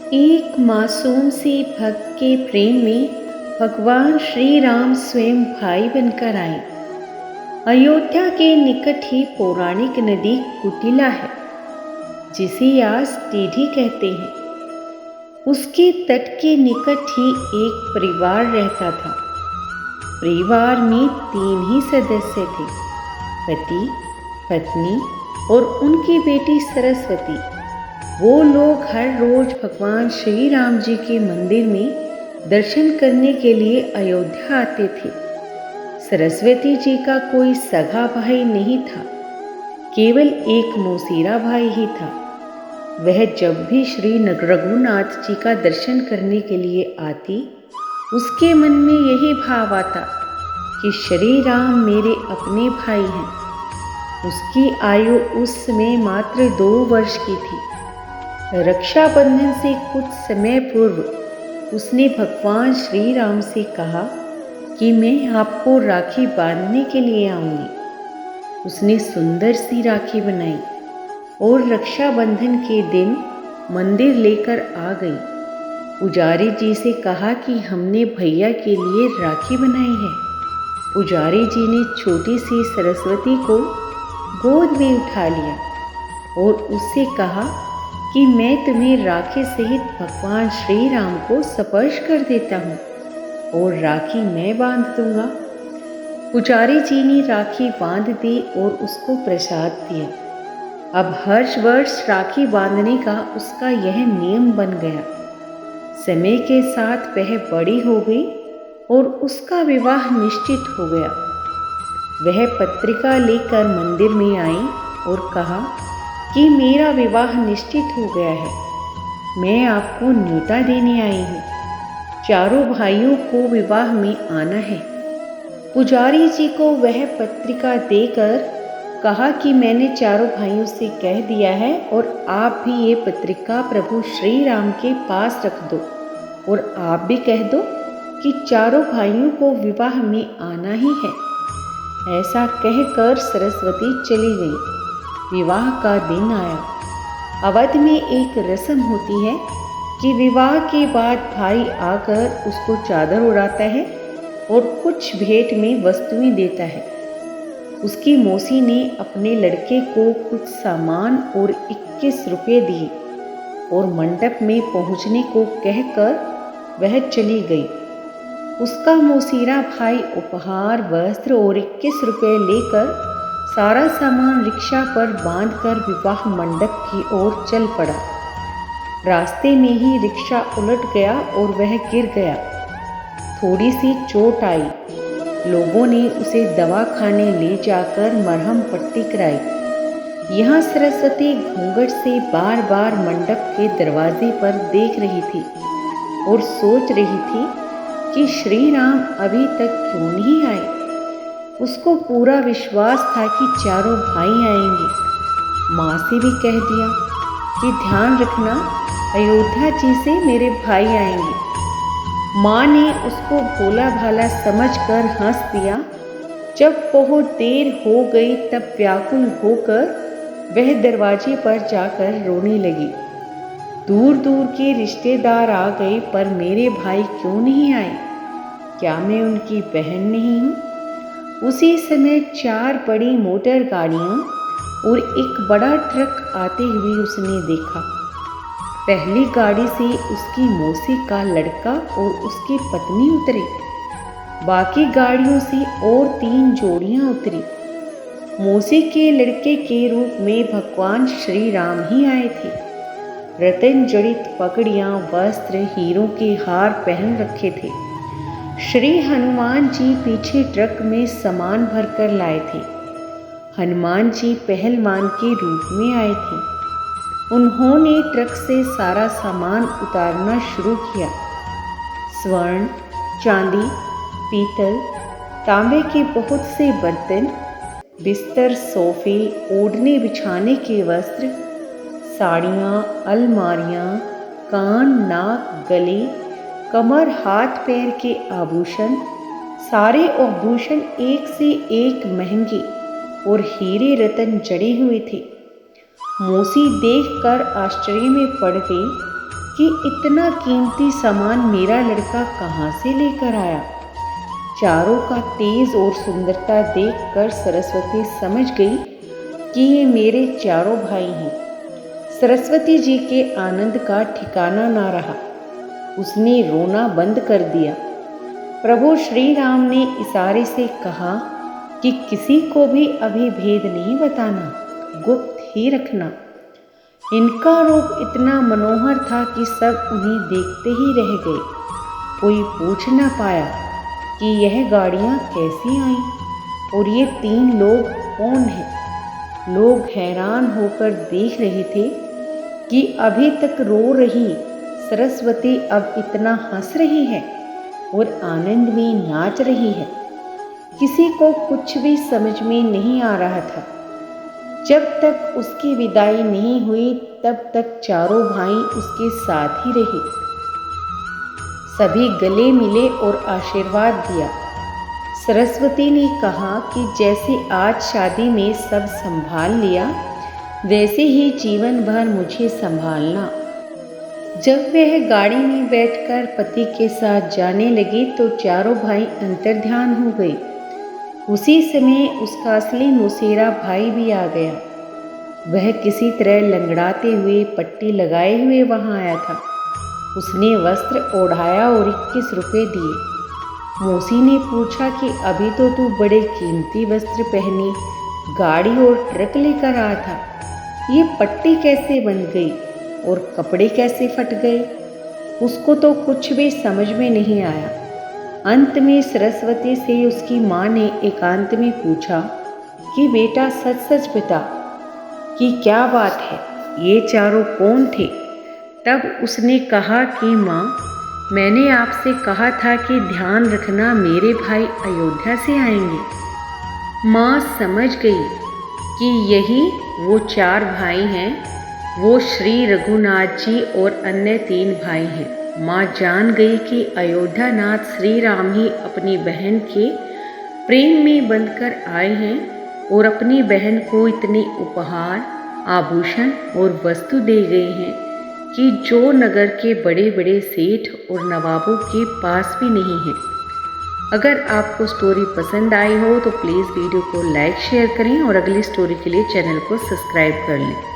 एक मासूम से भक्त के प्रेम में भगवान श्री राम स्वयं भाई बनकर आए। अयोध्या के निकट ही पौराणिक नदी कुटिला है, जिसे आज टेढ़ी कहते हैं। उसके तट के निकट ही एक परिवार रहता था। परिवार में 3 ही सदस्य थे, पति, पत्नी और उनकी बेटी सरस्वती। वो लोग हर रोज भगवान श्री राम जी के मंदिर में दर्शन करने के लिए अयोध्या आते थे। सरस्वती जी का कोई सगा भाई नहीं था, केवल एक मौसीरा भाई ही था। वह जब भी श्री रघुनाथ जी का दर्शन करने के लिए आती, उसके मन में यही भाव आता कि श्री राम मेरे अपने भाई हैं। उसकी आयु उस समय मात्र 2 वर्ष की थी। रक्षाबंधन से कुछ समय पूर्व उसने भगवान श्री राम से कहा कि मैं आपको राखी बांधने के लिए आऊंगी। उसने सुंदर सी राखी बनाई और रक्षाबंधन के दिन मंदिर लेकर आ गई। पुजारी जी से कहा कि हमने भैया के लिए राखी बनाई है। पुजारी जी ने छोटी सी सरस्वती को गोद में उठा लिया और उससे कहा कि मैं तुम्हें राखी सहित भगवान श्री राम को स्पर्श कर देता हूँ और राखी मैं बांध दूंगा। पुजारी जी ने राखी बांध दी और उसको प्रसाद दिया। अब हर वर्ष राखी बांधने का उसका यह नियम बन गया। समय के साथ वह बड़ी हो गई और उसका विवाह निश्चित हो गया। वह पत्रिका लेकर मंदिर में आई और कहा कि मेरा विवाह निश्चित हो गया है। मैं आपको न्योता देने आई हूँ। चारों भाइयों को विवाह में आना है। पुजारी जी को वह पत्रिका देकर कहा कि मैंने चारों भाइयों से कह दिया है और आप भी ये पत्रिका प्रभु श्री राम के पास रख दो और आप भी कह दो कि चारों भाइयों को विवाह में आना ही है। ऐसा कहकर सरस्वती चली गई। विवाह का दिन आया। अवध में एक रस्म होती है कि विवाह के बाद भाई आकर उसको चादर उड़ाता है और कुछ भेंट में वस्तुएं देता है। उसकी मौसी ने अपने लड़के को कुछ सामान और 21 रुपये दिए और मंडप में पहुंचने को कहकर वह चली गई। उसका मौसीरा भाई उपहार, वस्त्र और 21 रुपये लेकर सारा सामान रिक्शा पर बांधकर विवाह मंडप की ओर चल पड़ा। रास्ते में ही रिक्शा उलट गया और वह गिर गया। थोड़ी सी चोट आई। लोगों ने उसे दवाखाने ले जाकर मरहम पट्टी कराई। यहाँ सरस्वती घूंघट से बार बार मंडप के दरवाजे पर देख रही थी और सोच रही थी कि श्री राम अभी तक क्यों नहीं आए। उसको पूरा विश्वास था कि चारों भाई आएंगे। माँ से भी कह दिया कि ध्यान रखना, अयोध्या जी से मेरे भाई आएंगे। माँ ने उसको भोला भाला समझकर हंस दिया। जब बहुत देर हो गई तब व्याकुल होकर वह दरवाजे पर जाकर रोने लगी। दूर दूर के रिश्तेदार आ गए, पर मेरे भाई क्यों नहीं आए? क्या मैं उनकी बहन नहीं हूँ? उसी समय 4 बड़ी मोटर गाड़ियाँ और एक बड़ा ट्रक आते हुए उसने देखा। पहली गाड़ी से उसकी मौसी का लड़का और उसकी पत्नी उतरे। बाकी गाड़ियों से और 3 जोड़ियाँ उतरी। मौसी के लड़के के रूप में भगवान श्री राम ही आए थे। रतन जड़ित पगड़ियाँ, वस्त्र, हीरों के हार पहन रखे थे। श्री हनुमान जी पीछे ट्रक में सामान भरकर लाए थे। हनुमान जी पहलवान के रूप में आए थे। उन्होंने ट्रक से सारा सामान उतारना शुरू किया। स्वर्ण, चांदी, पीतल, तांबे के बहुत से बर्तन, बिस्तर, सोफे, ओढ़ने बिछाने के वस्त्र, साड़ियाँ, अलमारियाँ, कान, नाक, गले, कमर, हाथ पैर के आभूषण, सारे आभूषण एक से एक महंगे और हीरे रतन जड़े हुए थे। मौसी देखकर आश्चर्य में पड़ गई कि इतना कीमती सामान मेरा लड़का कहाँ से लेकर आया। चारों का तेज और सुंदरता देखकर सरस्वती समझ गई कि ये मेरे चारों भाई हैं। सरस्वती जी के आनंद का ठिकाना ना रहा। उसने रोना बंद कर दिया। प्रभु श्री राम ने इशारे से कहा कि किसी को भी अभी भेद नहीं बताना, गुप्त ही रखना। इनका रूप इतना मनोहर था कि सब उन्हें देखते ही रह गए। कोई पूछ न पाया कि यह गाड़ियाँ कैसी आईं और ये 3 लोग कौन हैं। लोग हैरान होकर देख रहे थे कि अभी तक रो रही सरस्वती अब इतना हंस रही है और आनंद में नाच रही है। किसी को कुछ भी समझ में नहीं आ रहा था। जब तक उसकी विदाई नहीं हुई तब तक चारों भाई उसके साथ ही रहे। सभी गले मिले और आशीर्वाद दिया। सरस्वती ने कहा कि जैसे आज शादी में सब संभाल लिया, वैसे ही जीवन भर मुझे संभालना। जब वह गाड़ी में बैठकर पति के साथ जाने लगी तो चारों भाई अंतर्ध्यान हो गए। उसी समय उसका असली मौसेरा भाई भी आ गया। वह किसी तरह लंगड़ाते हुए पट्टी लगाए हुए वहां आया था। उसने वस्त्र ओढ़ाया और 21 रुपये दिए। मौसी ने पूछा कि अभी तो तू बड़े कीमती वस्त्र पहने गाड़ी और ट्रक लेकर आया था, ये पट्टी कैसे बन गई और कपड़े कैसे फट गए। उसको तो कुछ भी समझ में नहीं आया। अंत में सरस्वती से उसकी माँ ने एकांत में पूछा कि बेटा सच सच बता कि क्या बात है, ये चारों कौन थे। तब उसने कहा कि माँ, मैंने आपसे कहा था कि ध्यान रखना मेरे भाई अयोध्या से आएंगे। माँ समझ गई कि यही वो 4 भाई हैं। वो श्री रघुनाथ जी और अन्य 3 भाई हैं। माँ जान गई कि अयोध्या नाथ श्री राम ही अपनी बहन के प्रेम में बंधकर आए हैं और अपनी बहन को इतने उपहार, आभूषण और वस्तु दे गए हैं कि जो नगर के बड़े बड़े सेठ और नवाबों के पास भी नहीं है। अगर आपको स्टोरी पसंद आई हो तो प्लीज़ वीडियो को लाइक शेयर करें और अगली स्टोरी के लिए चैनल को सब्सक्राइब कर लें।